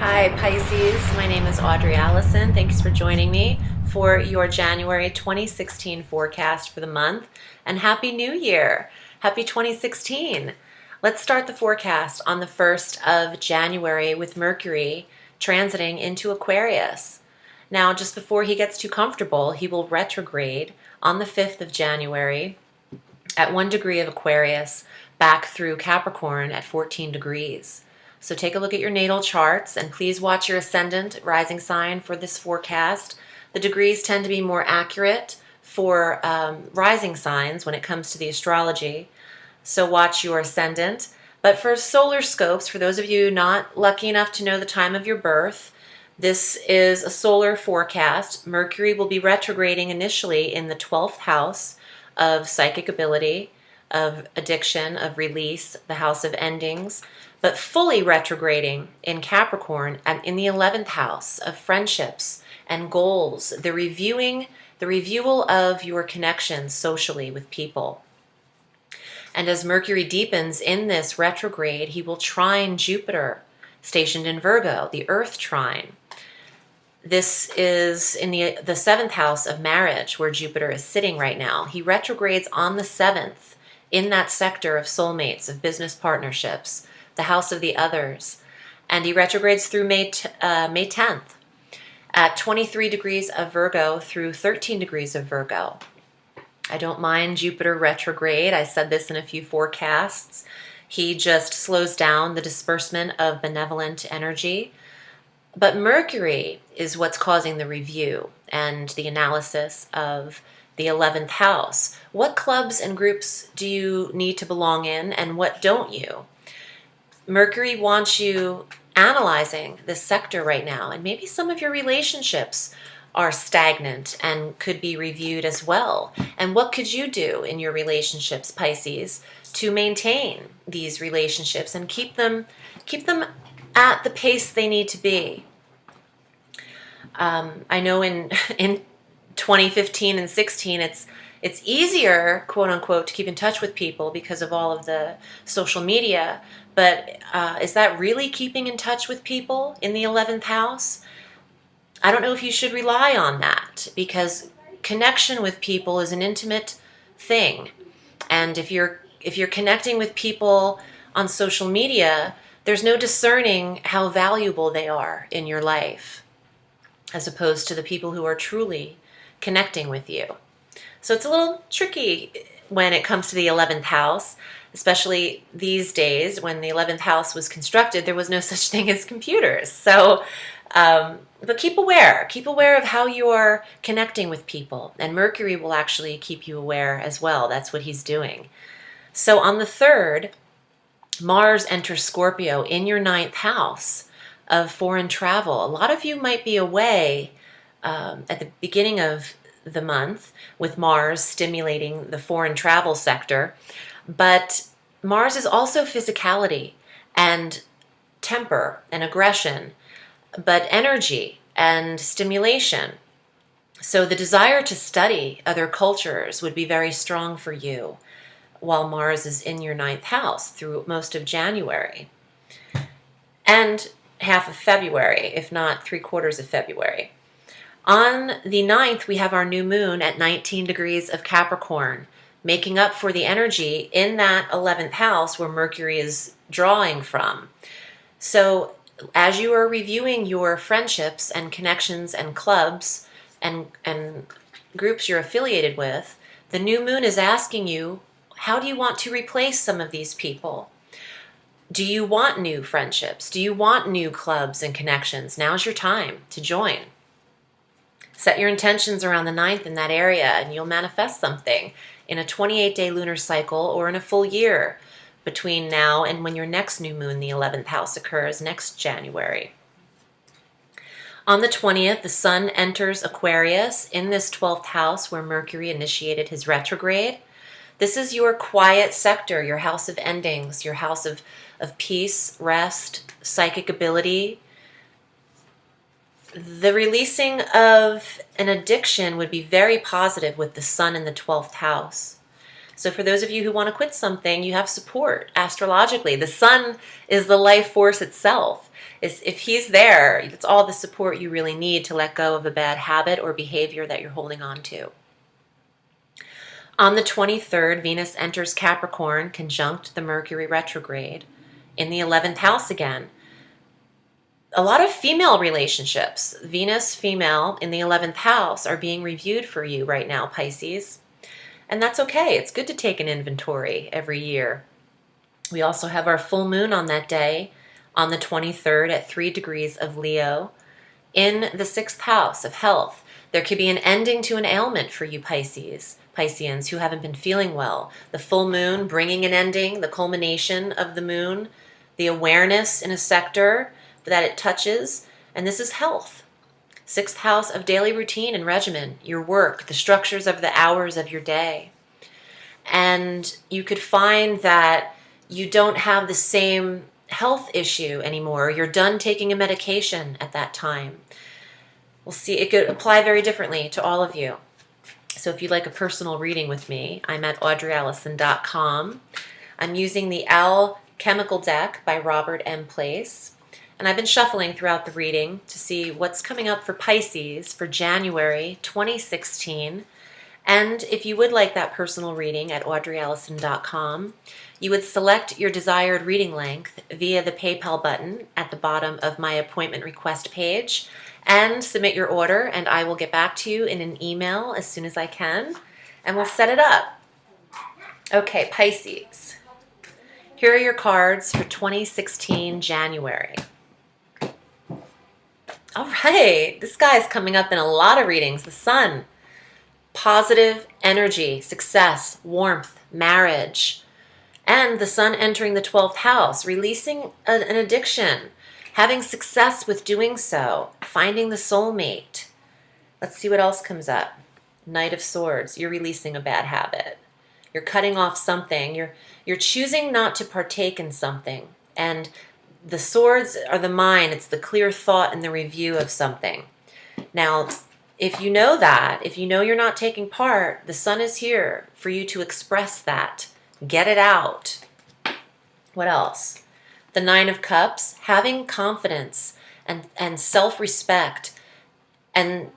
Hi Pisces, my name is Audrey Alison. Thanks for joining me for your January 2016 forecast for the month. And Happy New Year! Happy 2016! Let's start the forecast on the 1st of January with Mercury transiting into Aquarius. Now, just before he gets too comfortable, he will retrograde on the 5th of January at 1 degree of Aquarius back through Capricorn at 14 degrees. So take a look at your natal charts and please watch your ascendant rising sign for this forecast. The degrees tend to be more accurate for rising signs when it comes to the astrology. So watch your ascendant. But for solar scopes, for those of you not lucky enough to know the time of your birth, this is a solar forecast. Mercury will be retrograding initially in the 12th house of psychic ability, of addiction, of release, the house of endings, but fully retrograding in Capricorn and in the 11th house of friendships and goals, the reviewal of your connections socially with people. And as Mercury deepens in this retrograde, he will trine Jupiter, stationed in Virgo, the Earth trine. This is in the 7th house of marriage, where Jupiter is sitting right now. He retrogrades on the 7th in that sector of soulmates, of business partnerships, the house of the others. And he retrogrades through May 10th at 23 degrees of Virgo through 13 degrees of Virgo. I don't mind Jupiter retrograde. I said this in a few forecasts. He just slows down the disbursement of benevolent energy. But Mercury is what's causing the review and the analysis of the 11th house. What clubs and groups do you need to belong in and what don't you? Mercury wants you analyzing this sector right now, and maybe some of your relationships are stagnant and could be reviewed as well. And what could you do in your relationships, Pisces, to maintain these relationships and keep them at the pace they need to be? I know in 2015 and 16, it's easier, quote unquote, to keep in touch with people because of all of the social media. But is that really keeping in touch with people in the 11th house? I don't know if you should rely on that, because connection with people is an intimate thing. And if you're connecting with people on social media, there's no discerning how valuable they are in your life, as opposed to the people who are truly connecting with you. So it's a little tricky when it comes to the 11th house, especially these days. When the 11th house was constructed, there was no such thing as computers. So, but keep aware of how you're connecting with people, and Mercury will actually keep you aware as well. That's what he's doing. So on the 3rd, Mars enters Scorpio in your 9th house of foreign travel. A lot of you might be away at the beginning of the month with Mars stimulating the foreign travel sector, but Mars is also physicality and temper and aggression, but energy and stimulation. So the desire to study other cultures would be very strong for you while Mars is in your 9th house through most of January and half of February, if not 3/4 of February. On the 9th, we have our new moon at 19 degrees of Capricorn, making up for the energy in that 11th house where Mercury is drawing from. So as you are reviewing your friendships and connections and clubs and groups you're affiliated with, the new moon is asking you, how do you want to replace some of these people? Do you want new friendships? Do you want new clubs and connections? Now's your time to join. Set your intentions around the 9th in that area, and you'll manifest something in a 28-day lunar cycle or in a full year between now and when your next new moon, the 11th house, occurs next January. On the 20th, the Sun enters Aquarius in this 12th house where Mercury initiated his retrograde. This is your quiet sector, your house of endings, your house of peace, rest, psychic ability. The releasing of an addiction would be very positive with the Sun in the 12th house. So for those of you who want to quit something, you have support astrologically. The Sun is the life force itself. If he's there, it's all the support you really need to let go of a bad habit or behavior that you're holding on to. On the 23rd, Venus enters Capricorn, conjunct the Mercury retrograde in the 11th house again. A lot of female relationships, Venus female in the 11th house, are being reviewed for you right now, Pisces. And that's okay. It's good to take an inventory every year. We also have our full moon on that day, on the 23rd at 3 degrees of Leo, in the 6th house of health. There could be an ending to an ailment for you Pisceans who haven't been feeling well. The full moon bringing an ending, the culmination of the moon, the awareness in a sector that it touches, and this is health. 6th house of daily routine and regimen, your work, the structures of the hours of your day. And you could find that you don't have the same health issue anymore. You're done taking a medication at that time. We'll see. It could apply very differently to all of you. So if you'd like a personal reading with me, I'm at audreyalison.com. I'm using the Alchemical deck by Robert M. Place. And I've been shuffling throughout the reading to see what's coming up for Pisces for January 2016. And if you would like that personal reading at audreyalison.com, you would select your desired reading length via the PayPal button at the bottom of my appointment request page and submit your order, and I will get back to you in an email as soon as I can, and we'll set it up. Okay, Pisces. Here are your cards for 2016 January. All right, this guy's coming up in a lot of readings. The Sun. Positive energy, success, warmth, marriage. And the Sun entering the 12th house, releasing an addiction, having success with doing so, finding the soulmate. Let's see what else comes up. Knight of Swords, you're releasing a bad habit. You're cutting off something. You're choosing not to partake in something. And the swords are the mind. It's the clear thought and the review of something. Now, if you know that, if you know you're not taking part, the Sun is here for you to express that. Get it out. What else? The Nine of Cups, having confidence and self-respect and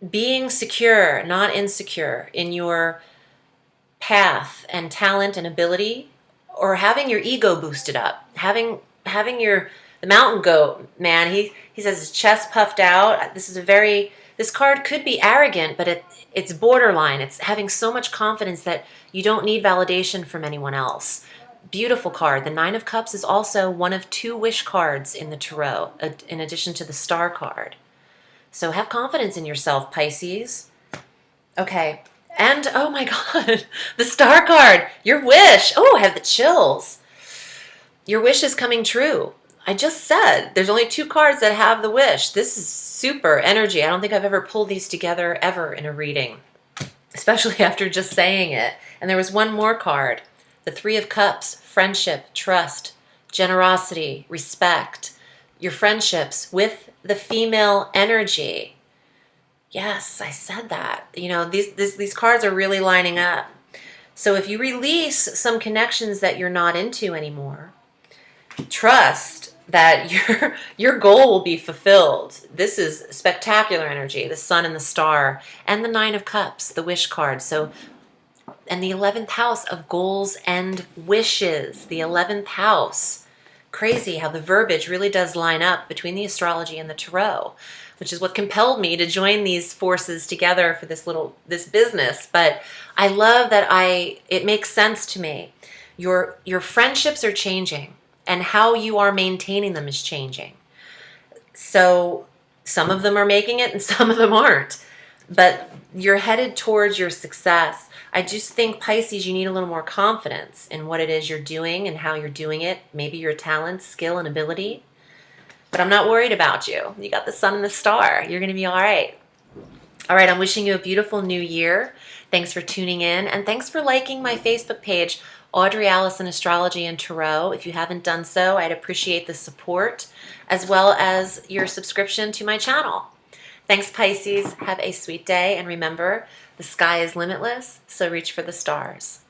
being secure, not insecure in your path and talent and ability, or having your ego boosted up, having the mountain goat, man, he says his chest puffed out. This card could be arrogant, but it's borderline. It's having so much confidence that you don't need validation from anyone else. Beautiful card. The Nine of Cups is also one of 2 wish cards in the tarot, in addition to the Star card. So have confidence in yourself, Pisces. Okay. And, oh my God, the Star card, your wish. Oh, I have the chills. Your wish is coming true. I just said there's only 2 cards that have the wish. This is super energy. I don't think I've ever pulled these together ever in a reading, especially after just saying it. And there was one more card, the 3 of Cups, friendship, trust, generosity, respect, your friendships with the female energy. Yes, I said that. You know, these cards are really lining up. So if you release some connections that you're not into anymore, trust that your goal will be fulfilled. This is spectacular energy, the Sun and the Star, and the Nine of Cups, the wish card. So, and the 11th house of goals and wishes, the 11th house. Crazy how the verbiage really does line up between the astrology and the tarot, which is what compelled me to join these forces together for this business. But I love that it makes sense to me. Your friendships are changing, and how you are maintaining them is changing. So some of them are making it and some of them aren't. But you're headed towards your success. I just think, Pisces, you need a little more confidence in what it is you're doing and how you're doing it. Maybe your talent, skill, and ability. But I'm not worried about you. You got the Sun and the Star. You're going to be all right. All right, I'm wishing you a beautiful new year. Thanks for tuning in. And thanks for liking my Facebook page, Audrey Alison Astrology and Tarot. If you haven't done so, I'd appreciate the support as well as your subscription to my channel. Thanks, Pisces. Have a sweet day. And remember, the sky is limitless, so reach for the stars.